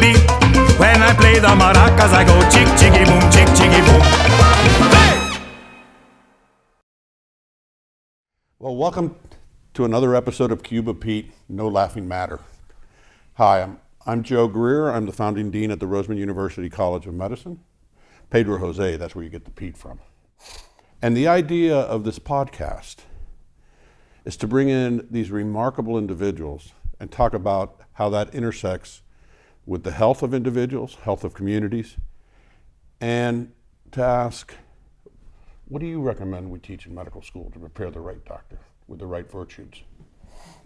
beat. When I play the maracas, I go chick, chicky, boom, chick, chicky, boom. Hey! Well, welcome to another episode of Cuba Pete, No Laughing Matter. Hi, I'm Joe Greer. I'm the founding dean at the Roseman College of Medicine. Pedro Jose, that's where you get the Pete from. And the idea of this podcast is to bring in these remarkable individuals and talk about how that intersects with the health of individuals, health of communities, and to ask, what do you recommend we teach in medical school to prepare the right doctor with the right virtues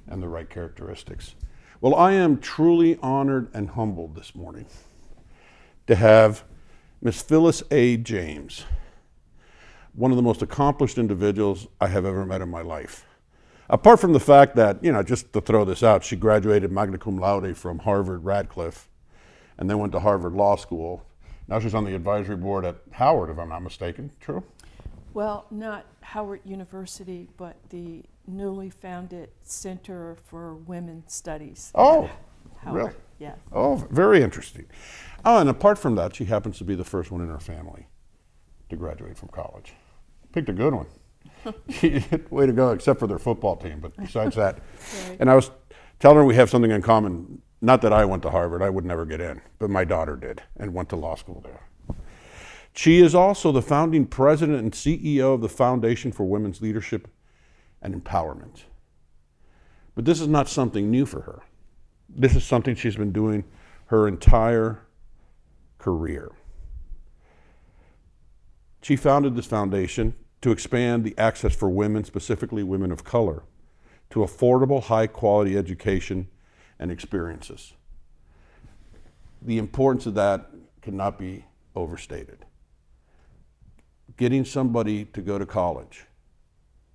and the right characteristics? Well, I am truly honored and humbled this morning to have Miss Phyllis A.James, one of the most accomplished individuals I have ever met in my life. Apart from the fact that, just to throw this out, she graduated magna cum laude from Harvard Radcliffe and then went to Harvard Law School. Now she's on the advisory board at Howard, if I'm not mistaken. True? Well, not Howard University, but the newly founded Center for Women's Studies. Oh, Howard. really? Yeah. Oh, very interesting. Oh, and apart from that, she happens to be the first one in her family to graduate from college. Picked a good one. Way to go, except for their football team, but besides that. Right. And I was telling her we have something in common. Not that I went to Harvard, I would never get in, but my daughter did and went to law school there. She is also the founding president and CEO of the Foundation for Women's Leadership and Empowerment. But this is not something new for her. This is something she's been doing her entire career. She founded this foundation to expand the access for women, specifically women of color, to affordable, high-quality education and experiences. The importance of that cannot be overstated. Getting somebody to go to college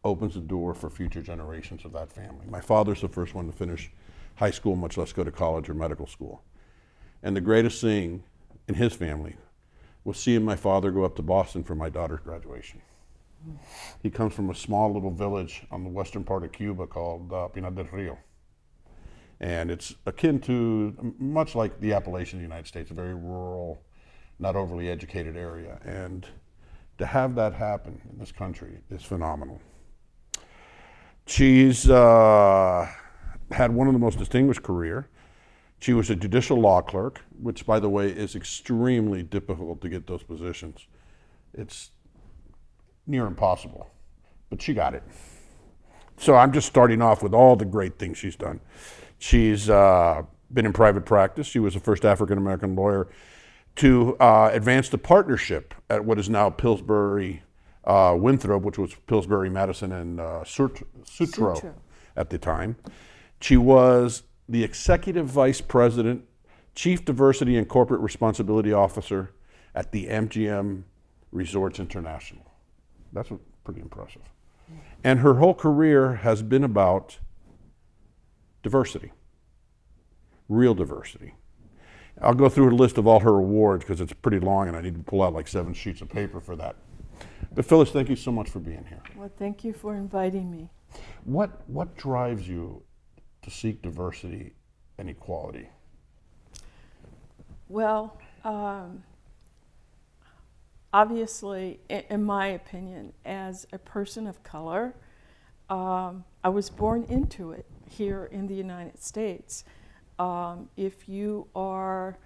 opens the door for future generations of that family. My father's the first one to finish high school, much less go to college or medical school. And the greatest thing in his family was seeing my father go up to Boston for my daughter's graduation. He comes from a small little village on the western part of Cuba called Pinar del Rio. And it's akin to, much like the Appalachian United States, a very rural, not overly educated area. And to have that happen in this country is phenomenal. She's had one of the most distinguished career. She was a judicial law clerk, which, by the way, is extremely difficult to get those positions. It's near impossible, but she got it. So I'm just starting off with all the great things she's done. She's been in private practice. She was the first African-American lawyer to advance the partnership at what is now Pillsbury Winthrop, which was Pillsbury, Madison, and Sutro at the time. She was the Executive Vice President, Chief Diversity and Corporate Responsibility Officer at the MGM Resorts International. That's pretty impressive. And her whole career has been about diversity, real diversity. I'll go through a list of all her awards because it's pretty long and I need to pull out like 7 sheets of paper for that. But Phyllis, thank you so much for being here. Well, thank you for inviting me. What drives you to seek diversity and equality? Well, obviously, in my opinion, as a person of color, I was born into it here in the United States. If you are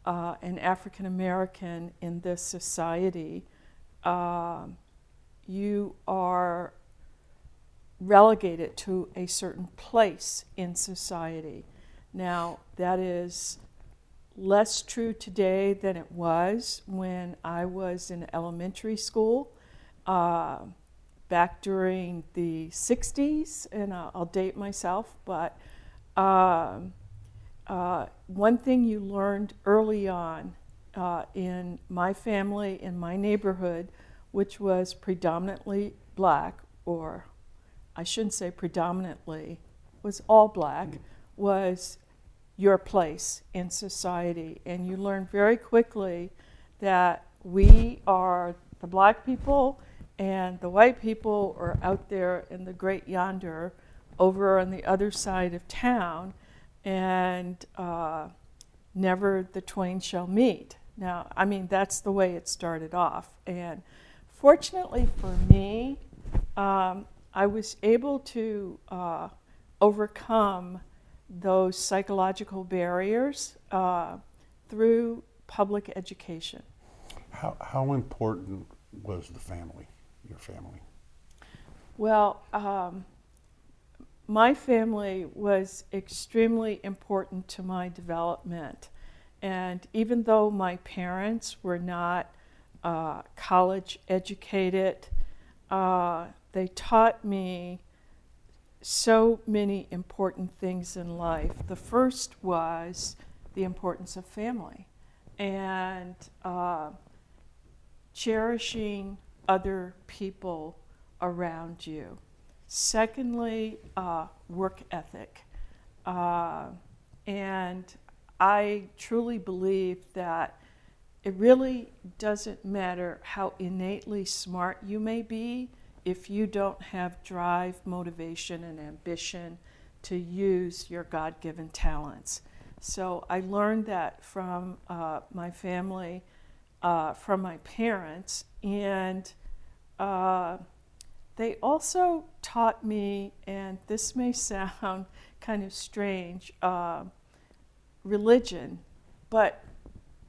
an African American in this society, you are relegated to a certain place in society. Now, that is less true today than it was when I was in elementary school back during the 60s, and I'll date myself, but one thing you learned early on in my family, in my neighborhood, which was predominantly black, or I shouldn't say predominantly, was all black, was your place in society. And you learn very quickly that we are the black people and the white people are out there in the great yonder over on the other side of town. And never the twain shall meet. Now, I mean, that's the way it started off. And fortunately for me, I was able to overcome those psychological barriers through public education. How important was the family, your family? Well, my family was extremely important to my development. And even though my parents were not college educated, they taught me so many important things in life. The first was the importance of family and cherishing other people around you. Secondly, work ethic. And I truly believe that it really doesn't matter how innately smart you may be if you don't have drive, motivation, and ambition to use your God-given talents. So I learned that from my family, from my parents, and they also taught me, and this may sound kind of strange, religion, but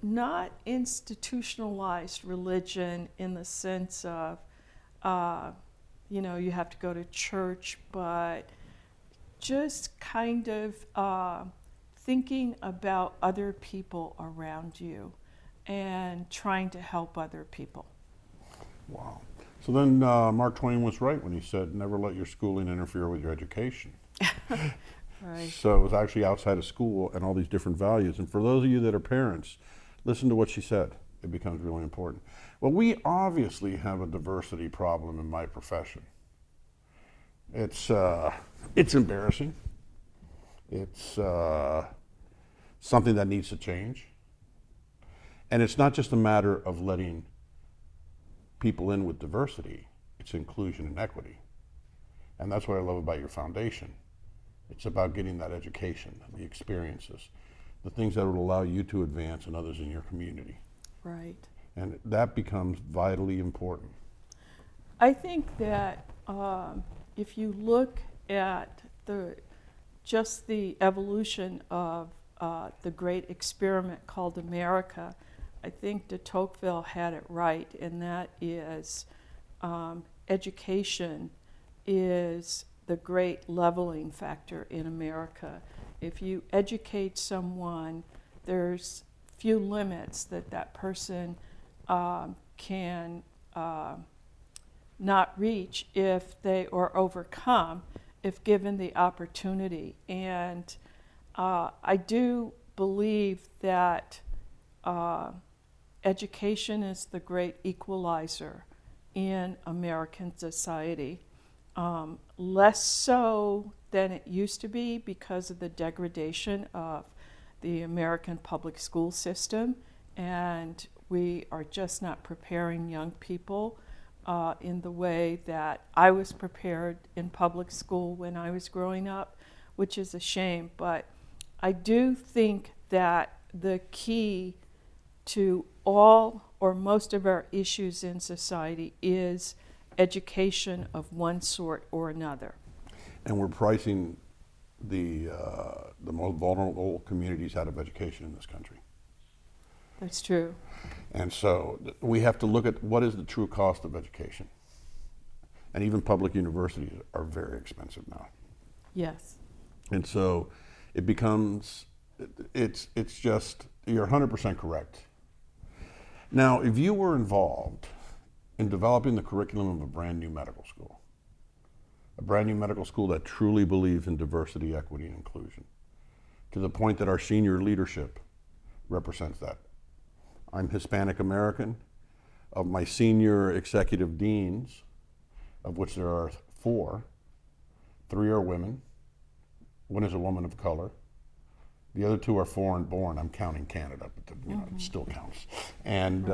not institutionalized religion in the sense of, you have to go to church, but just kind of thinking about other people around you and trying to help other people. Wow. So then Mark Twain was right when he said, never let your schooling interfere with your education. Right. So it was actually outside of school and all these different values. And for those of you that are parents, listen to what she said. It becomes really important. Well, we obviously have a diversity problem in my profession. It's embarrassing. It's something that needs to change. And it's not just a matter of letting people in with diversity. It's inclusion and equity. And that's what I love about your foundation. It's about getting that education, the experiences, the things that will allow you to advance and others in your community. Right. And that becomes vitally important. I think that if you look at just the evolution of the great experiment called America, I think de Tocqueville had it right, and that is education is the great leveling factor in America. If you educate someone, there's few limits that person can not reach if they or overcome if given the opportunity. And I do believe that education is the great equalizer in American society. Less so than it used to be because of the degradation of the American public school system, and we are just not preparing young people in the way that I was prepared in public school when I was growing up, which is a shame. But I do think that the key to all or most of our issues in society is education of one sort or another. And we're pricing the most vulnerable communities out of education in this country. That's true. And so we have to look at what is the true cost of education. And even public universities are very expensive now. Yes. And so it becomes, it's just, you're 100% correct. Now, if you were involved in developing the curriculum of a brand new medical school that truly believes in diversity, equity, and inclusion, to the point that our senior leadership represents that. I'm Hispanic American. Of my senior executive deans, of which there are 4, 3 are women, 1 is a woman of color, the other 2 are foreign born. I'm counting Canada, but it still counts. And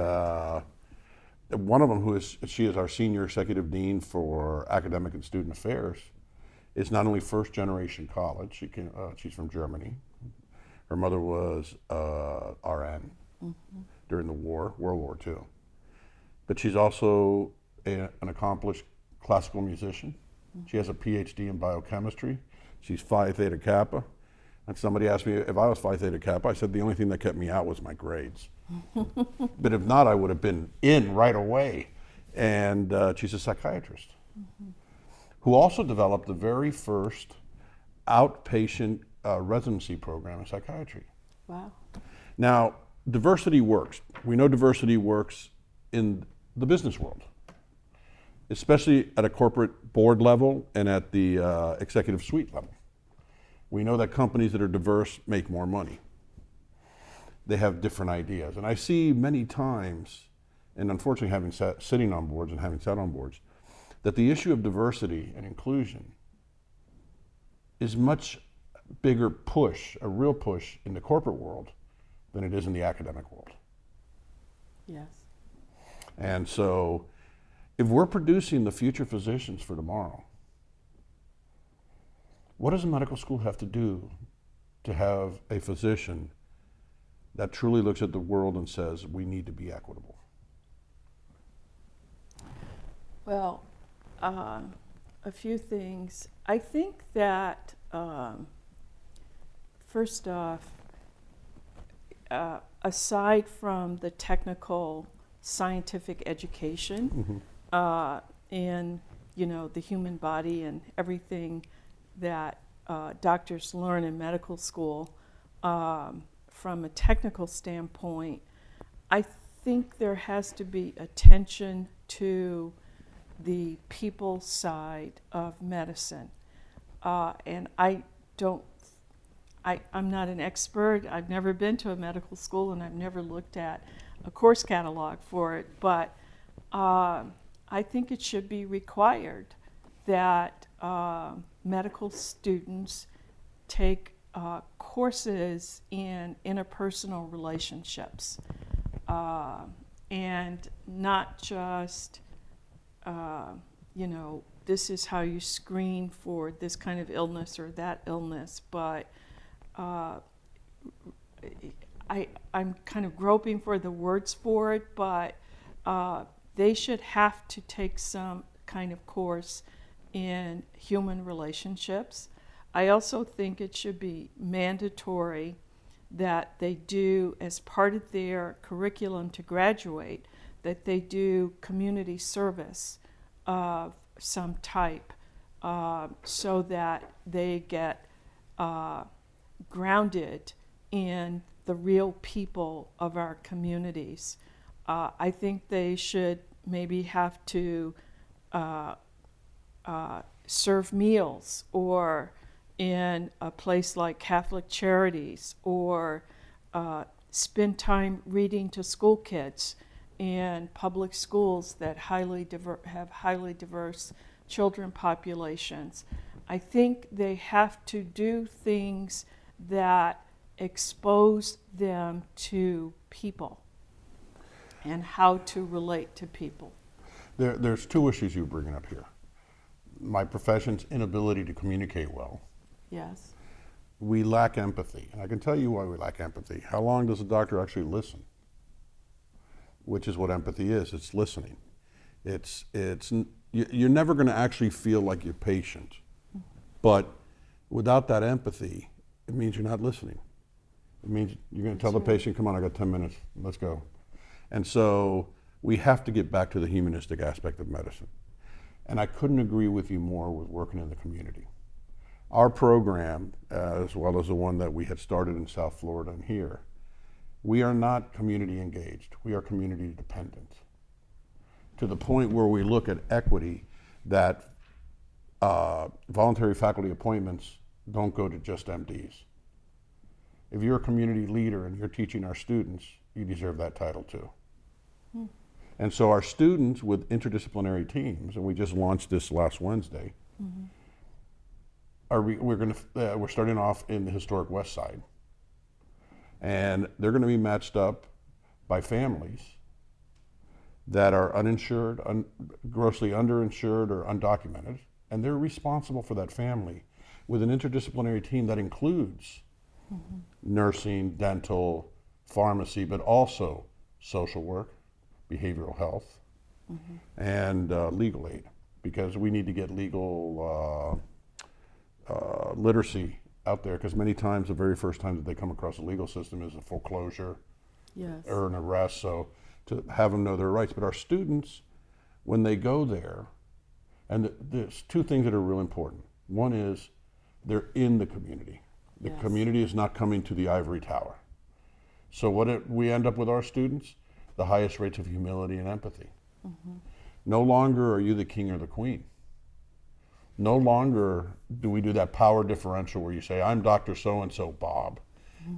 one of them, she is our senior executive dean for academic and student affairs, is not only first generation college, she's from Germany. Her mother was RN during the war, World War II. But she's also an accomplished classical musician. She has a PhD in biochemistry. She's Phi Theta Kappa. And somebody asked me if I was Phi Theta Kappa. I said the only thing that kept me out was my grades. But if not, I would have been in right away. And she's a psychiatrist who also developed the very first outpatient residency program in psychiatry. Wow. Now, diversity works. We know diversity works in the business world, especially at a corporate board level and at the executive suite level. We know that companies that are diverse make more money. They have different ideas. And I see many times, and unfortunately sitting on boards and having sat on boards, that the issue of diversity and inclusion is much bigger push, a real push in the corporate world than it is in the academic world. Yes. And so if we're producing the future physicians for tomorrow, what does a medical school have to do to have a physician that truly looks at the world and says, we need to be equitable? Well, a few things. I think that, first off, aside from the technical scientific education in, the human body and everything that doctors learn in medical school, from a technical standpoint, I think there has to be attention to the people side of medicine. And I'm not an expert. I've never been to a medical school and I've never looked at a course catalog for it, but I think it should be required that medical students take courses in interpersonal relationships, and not just, this is how you screen for this kind of illness or that illness, but I'm kind of groping for the words for it, but they should have to take some kind of course in human relationships. I also think it should be mandatory that they do, as part of their curriculum to graduate, that they do community service of some type, so that they get grounded in the real people of our communities. I think they should maybe have to serve meals, or in a place like Catholic Charities, or spend time reading to school kids in public schools that have highly diverse children populations. I think they have to do things that expose them to people and how to relate to people. There's two issues you're bringing up here. My profession's inability to communicate well. Yes. We lack empathy, and I can tell you why we lack empathy. How long does a doctor actually listen? Which is what empathy is. It's listening. You're never going to actually feel like you're patient, but without that empathy, it means you're not listening. It means you're going to tell the patient, come on, I got 10 minutes, let's go. And so we have to get back to the humanistic aspect of medicine. And I couldn't agree with you more with working in the community. Our program, as well as the one that we had started in South Florida and here, we are not community engaged, we are community dependent. To the point where we look at equity, that voluntary faculty appointments don't go to just MDs. If you're a community leader and you're teaching our students, you deserve that title too. And so our students with interdisciplinary teams, and we just launched this last Wednesday, we're starting off in the historic West Side, and they're going to be matched up by families that are uninsured, grossly underinsured, or undocumented, and they're responsible for that family with an interdisciplinary team that includes nursing, dental, pharmacy, but also social work, behavioral health, and legal aid, because we need to get legal literacy out there, because many times the very first time that they come across the legal system is a foreclosure Yes. or an arrest, so to have them know their rights. But our students, when they go there, and there's two things that are real important. One is they're in the community. The Yes. community is not coming to the ivory tower. So we end up with our students, the highest rates of humility and empathy. No longer are you the king or the queen. No longer do we do that power differential where you say, I'm Dr. So-and-so Bob.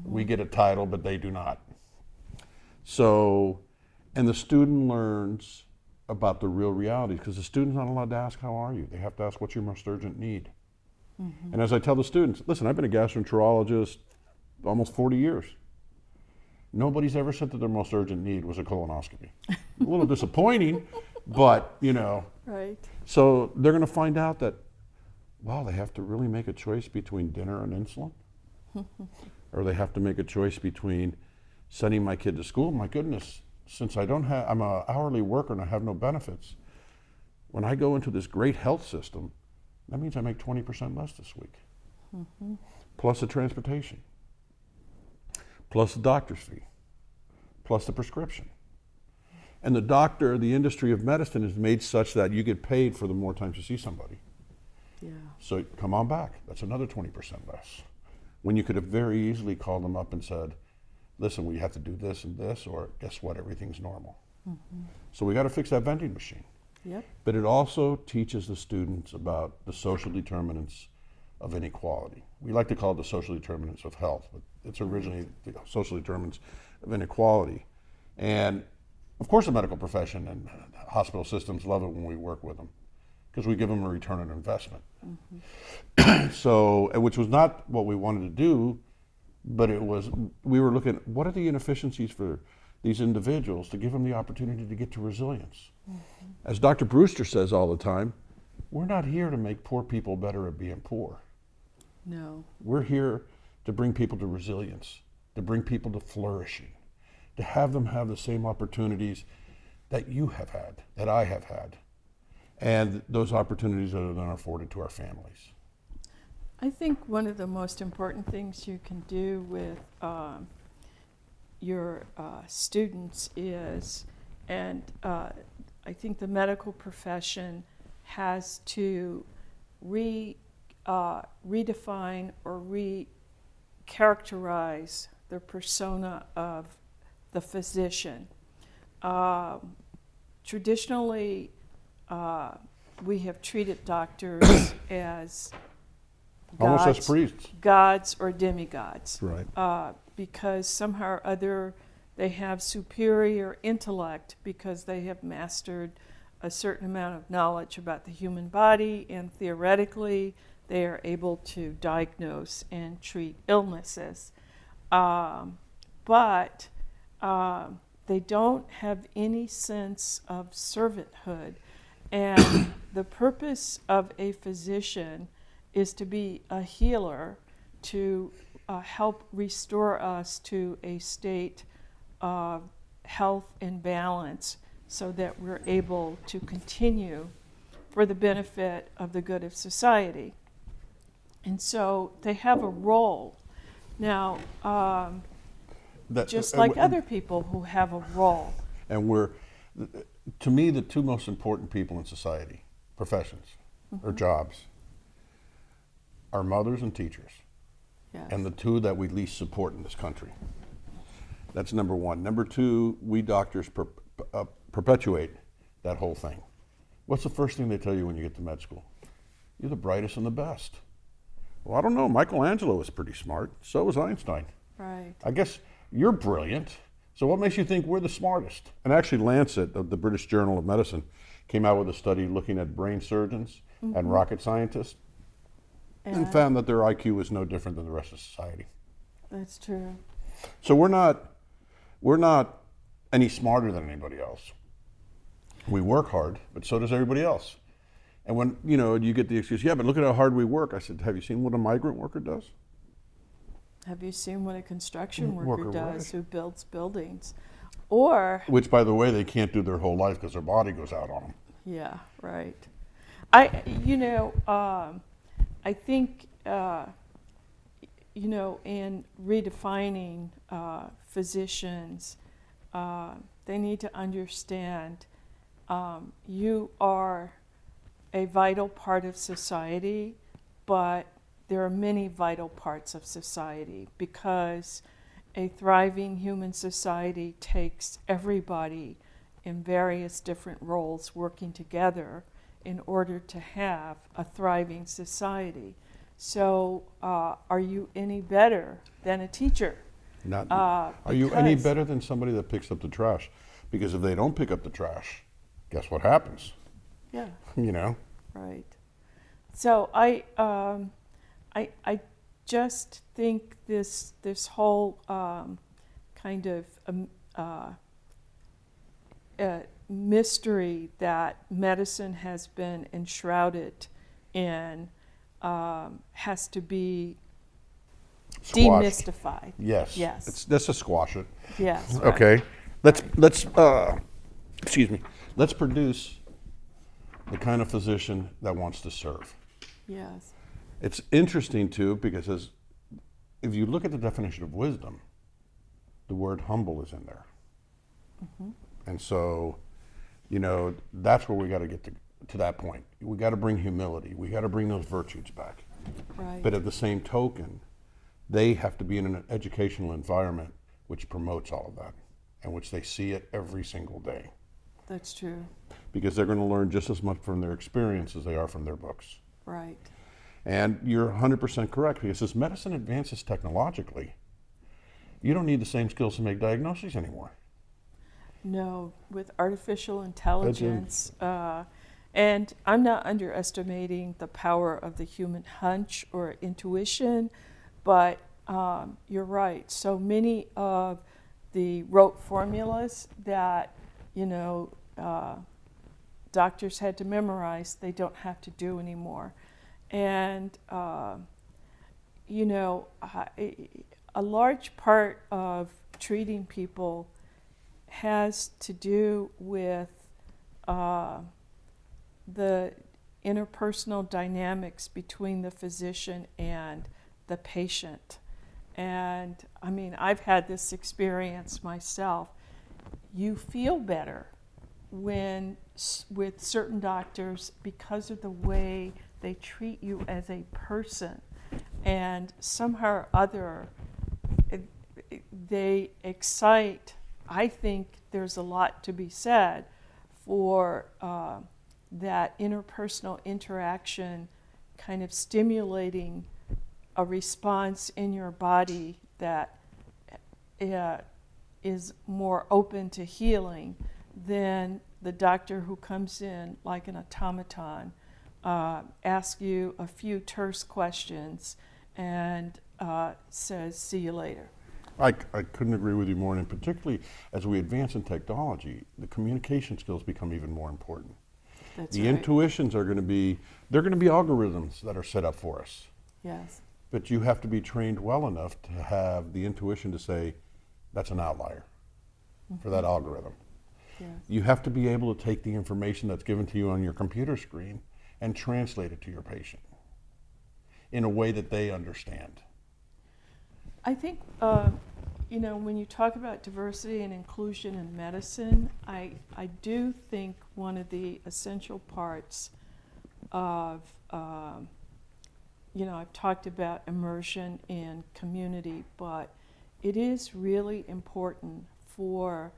We get a title, but they do not. So, and the student learns about the real realities, because the student's not allowed to ask, how are you? They have to ask, what's your most urgent need? And as I tell the students, listen, I've been a gastroenterologist almost 40 years. Nobody's ever said that their most urgent need was a colonoscopy. A little disappointing, but Right. so they're going to find out that, wow, they have to really make a choice between dinner and insulin, or they have to make a choice between sending my kid to school. My goodness, since I'm an hourly worker and I have no benefits, when I go into this great health system, that means I make 20% less this week, plus the transportation, plus the doctor's fee, plus the prescription. And the industry of medicine is made such that you get paid for the more times you see somebody. Yeah. So come on back, that's another 20% less. When you could have very easily called them up and said, listen, we have to do this and this, or guess what, everything's normal. So we got to fix that vending machine. Yep. But it also teaches the students about the social determinants of inequality. We like to call it the social determinants of health, but it's originally the social determinants of inequality. And of course the medical profession and hospital systems love it when we work with them, because we give them a return on investment. So, which was not what we wanted to do, but we were looking at what are the inefficiencies for these individuals to give them the opportunity to get to resilience. As Dr. Brewster says all the time, we're not here to make poor people better at being poor. No. We're here to bring people to resilience, to bring people to flourishing, to have them have the same opportunities that you have had, that I have had, and those opportunities that are then afforded to our families. I think one of the most important things you can do with your students is, and I think the medical profession has to redefine or recharacterize the persona of the physician. Traditionally, we have treated doctors as Almost as priests. gods or demigods. Right. Because somehow or other they have superior intellect because they have mastered a certain amount of knowledge about the human body, and theoretically they are able to diagnose and treat illnesses. But they don't have any sense of servanthood. And the purpose of a physician is to be a healer, to help restore us to a state of health and balance so that we're able to continue for the benefit of the good of society. And so they have a role. Now, just like other people who have a role. And to me, the two most important people in society, professions or jobs, are mothers and teachers. Yes. And the two that we least support in this country. That's number one. Number two, we doctors perpetuate that whole thing. What's the first thing they tell you when you get to med school? You're the brightest and the best. Well, I don't know. Michelangelo was pretty smart. So was Einstein. Right. I guess you're brilliant. So what makes you think we're the smartest? And actually Lancet, of the British Journal of Medicine, came out with a study looking at brain surgeons and rocket scientists and found that their IQ is no different than the rest of society. That's true. So we're not any smarter than anybody else. We work hard, but so does everybody else. And when you get the excuse, yeah, but look at how hard we work. I said, have you seen what a migrant worker does? Have you seen what a construction Worker, worker does right. who builds buildings? Or, Which, by the way, they can't do their whole life because their body goes out on them. yeah, right. I think, in redefining physicians, they need to understand you are a vital part of society, but there are many vital parts of society because a thriving human society takes everybody in various different roles working together in order to have a thriving society. So, are you any better than a teacher? Are you any Because- better than somebody that picks up the trash? Because if they don't pick up the trash, guess what happens? Yeah. You know? Right. So I just think this whole kind of mystery that medicine has been enshrouded in has to be Squashed. demystified. Yes. Yes. Let's just squash it. Yes. Right. Okay. Let's excuse me. Let's produce the kind of physician that wants to serve. Yes. It's interesting too because if you look at the definition of wisdom, the word humble is in there. Mm-hmm. And so, that's where we got to get to that point. We got to bring humility. We got to bring those virtues back. Right. But at the same token, they have to be in an educational environment which promotes all of that and which they see it every single day. That's true. Because they're going to learn just as much from their experience as they are from their books. Right. And you're 100% correct, because as medicine advances technologically, you don't need the same skills to make diagnoses anymore. No, with artificial intelligence, and I'm not underestimating the power of the human hunch or intuition, but you're right. So many of the rote formulas that, doctors had to memorize, they don't have to do anymore. And, a large part of treating people has to do with the interpersonal dynamics between the physician and the patient. And I mean, I've had this experience myself. You feel better with certain doctors because of the way they treat you as a person. And somehow or other, they excite. I think there's a lot to be said for that interpersonal interaction kind of stimulating a response in your body that is more open to healing than the doctor who comes in like an automaton, asks you a few terse questions and says, see you later. I couldn't agree with you more, and particularly as we advance in technology, the communication skills become even more important. That's The right. intuitions are going to be algorithms that are set up for us. Yes. But you have to be trained well enough to have the intuition to say, that's an outlier for that algorithm. Yes. You have to be able to take the information that's given to you on your computer screen and translate it to your patient in a way that they understand. I think, when you talk about diversity and inclusion in medicine, I do think one of the essential parts of, I've talked about immersion in community, but it is really important for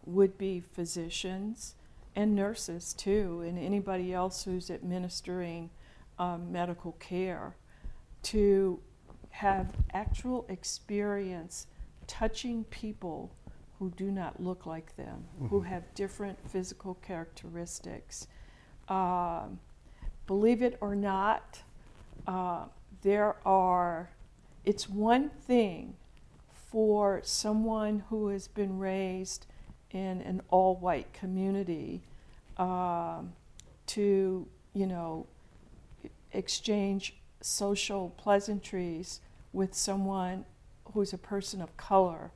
would-be physicians and nurses too, and anybody else who's administering medical care to have actual experience touching people who do not look like them, who have different physical characteristics. Believe it or not, it's one thing for someone who has been raised in an all-white community to, exchange social pleasantries with someone who's a person of color,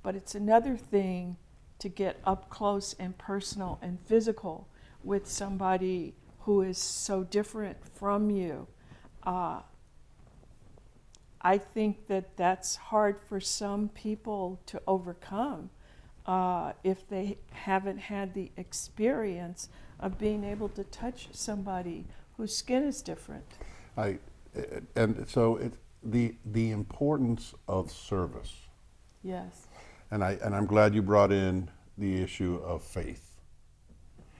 but it's another thing to get up close and personal and physical with somebody who is so different from you. I think that that's hard for some people to overcome if they haven't had the experience of being able to touch somebody whose skin is different. And so the importance of service. Yes. And I'm glad you brought in the issue of faith.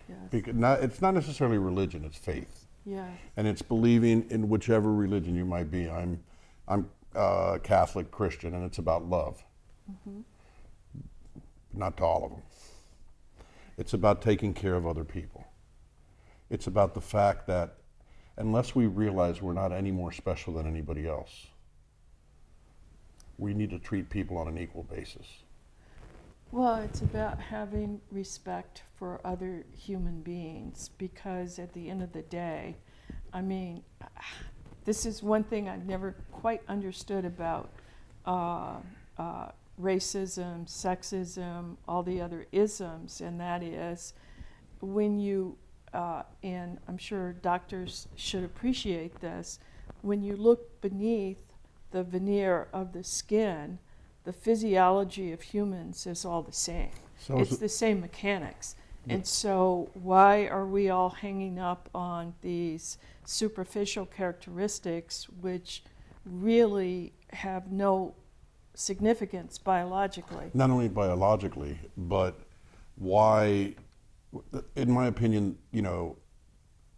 Yes. Because it's not necessarily religion, it's faith. Yeah. And it's believing in whichever religion you might be. I'm Catholic, Christian, and it's about love. Mm-hmm. Not to all of them. It's about taking care of other people. It's about the fact that unless we realize we're not any more special than anybody else, we need to treat people on an equal basis. Well, it's about having respect for other human beings, because at the end of the day, I mean, this is one thing I've never quite understood about racism, sexism, all the other isms, and that is when you, and I'm sure doctors should appreciate this, when you look beneath the veneer of the skin, the physiology of humans is all the same. So it's the same mechanics. Yeah. And so why are we all hanging up on these superficial characteristics which really have no significance biologically? Not only biologically, but why, in my opinion, you know,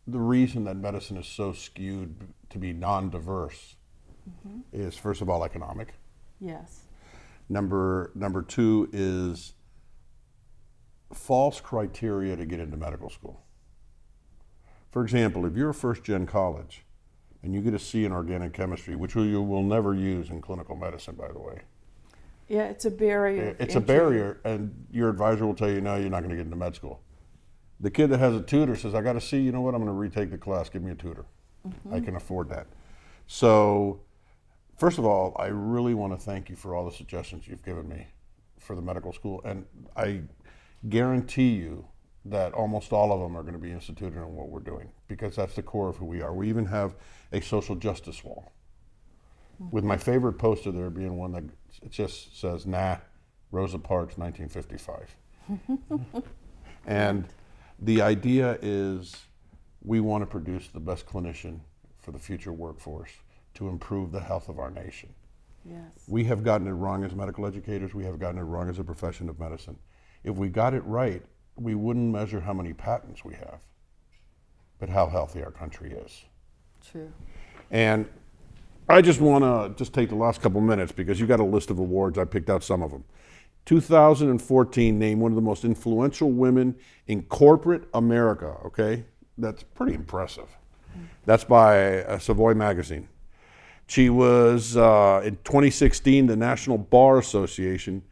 the reason that medicine is so skewed to be non-diverse mm-hmm. is, first of all, economic. Yes. Number two is false criteria to get into medical school. For example, if you're a first-gen college and you get a C in organic chemistry, which you will never use in clinical medicine, by the way. Yeah, it's a barrier. It's a barrier, and your advisor will tell you, no, you're not going to get into med school. The kid that has a tutor says, I got a C, you know what, I'm going to retake the class, give me a tutor. Mm-hmm. I can afford that. So, first of all, I really want to thank you for all the suggestions you've given me for the medical school, and I guarantee you that almost all of them are going to be instituted in what we're doing, because that's the core of who we are. We even have a social justice wall, mm-hmm. with my favorite poster there being one that it just says, nah, Rosa Parks, 1955. And the idea is we want to produce the best clinician for the future workforce to improve the health of our nation. Yes. We have gotten it wrong as medical educators. We have gotten it wrong as a profession of medicine. If we got it right, we wouldn't measure how many patents we have, but how healthy our country is. True. And I just want to take the last couple minutes, because you got a list of awards. I picked out some of them. 2014 named one of the most influential women in corporate America, okay? That's pretty impressive. Mm-hmm. That's by Savoy Magazine. She was, in 2016, the National Bar Association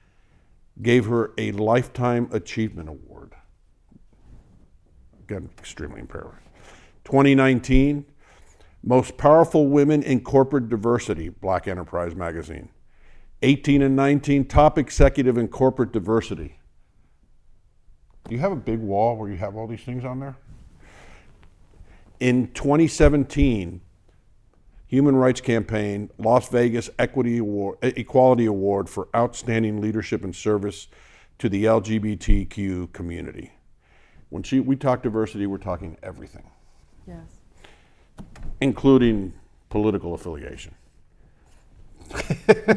gave her a Lifetime Achievement Award. Again, extremely impressive. 2019, Most Powerful Women in Corporate Diversity, Black Enterprise Magazine. 18 and 19, Top Executive in Corporate Diversity. Do you have a big wall where you have all these things on there? In 2017, Human Rights Campaign, Las Vegas Equality Award for Outstanding Leadership and Service to the LGBTQ community. When we talk diversity, we're talking everything. Yes. Including political affiliation.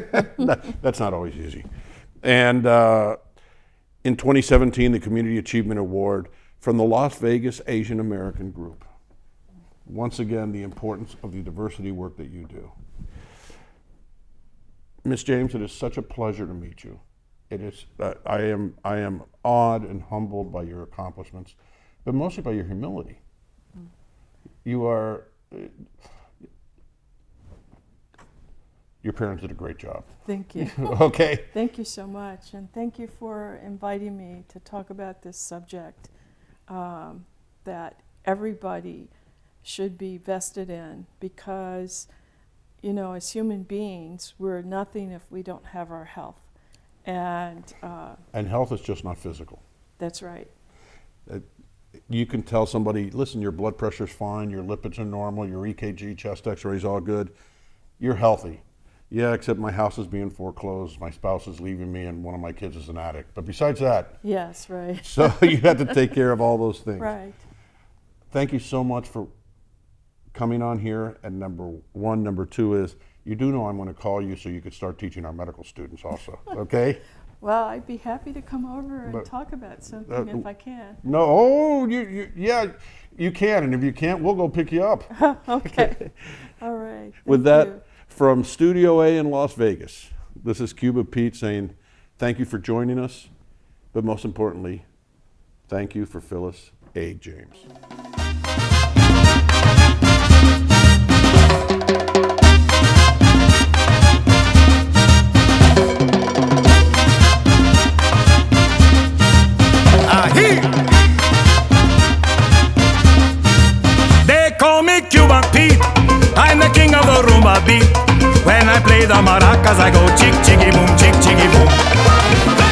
That's not always easy. And in 2017, the Community Achievement Award from the Las Vegas Asian American Group. Once again, the importance of the diversity work that you do. Ms. James, it is such a pleasure to meet you. It is. I am awed and humbled by your accomplishments, but mostly by your humility. Mm. You are. Your parents did a great job. Thank you. Okay. Thank you so much, and thank you for inviting me to talk about this subject that everybody should be vested in, because you know, as human beings, we're nothing if we don't have our health. And health is just not physical. that's right. You can tell somebody, listen, your blood pressure's fine, your lipids are normal, your EKG, chest x-ray's all good. You're healthy. Yeah, except my house is being foreclosed, my spouse is leaving me, and one of my kids is an addict. But besides that, Yes, right. so you have to take care of all those things. Right. Thank you so much for coming on here. And number one. Number two is, you do know I'm going to call you so you could start teaching our medical students also, okay? Well, I'd be happy to come over and But- talk about something if I can. No, oh, yeah, you can. And if you can't, we'll go pick you up. Okay. All right. With Thank that, you. from Studio A in Las Vegas, this is Cuba Pete saying thank you for joining us, but most importantly, thank you for Phyllis A. James. Ahi! They call me Cuba Pete. I'm the king of the rumba beat. When I play the maracas, I go chick, chiggy, boom, chick, chiggy, boom.